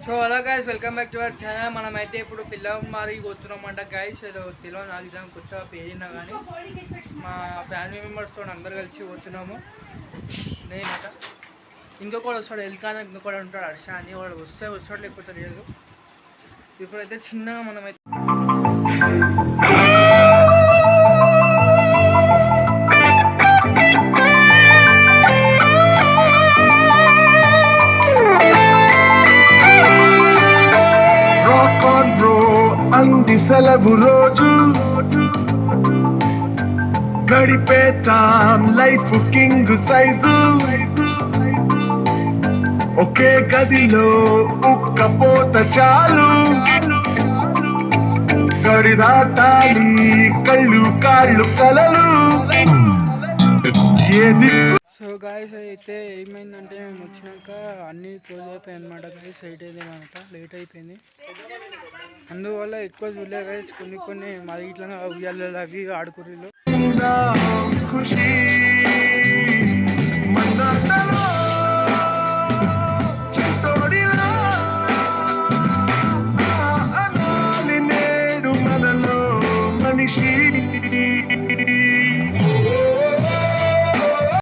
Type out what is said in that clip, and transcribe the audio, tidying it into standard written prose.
So అలా guys welcome back to our channel. మనమైతే ఇప్పుడు పిల్లమారి పోతున్నామంట గైస్. ఏదో తెలియదు నాకు ఇదాం కొత్త పేరినా కానీ మా ఫ్యామిలీ మెంబర్స్తో అందరు కలిసి పోతున్నాము. నేనట ఇంకొకటి వస్తాడు ఎల్కాన్, ఇంకొకటి ఉంటాడు హర్ష అని. వాడు వస్తాడు లేకపోతే లేదు. ఇప్పుడైతే చిన్నగా మనమైతే అంది సెలవు రోజు గడిపేతాం లైఫ్ కింగ్ సైజు. ఒకే గదిలో ఉక్కపోత చాలు, గడి దాటాలి కళ్ళు కాళ్ళు కలలు. ఏది సో గాయస్ అయితే ఏమైందంటే మేము వచ్చినాక అన్నీ క్లోజ్ అయిపోయాయి అనమాట గాయస్. లేట్ అయిపోయింది. అందువల్ల ఎక్కువ చూడలేదు గాయస్. కొన్ని మరి ఇట్లా ఉయ్యాలవి ఆడుకుర్రీలు. ఖుషి నేడు మనలో మనిషి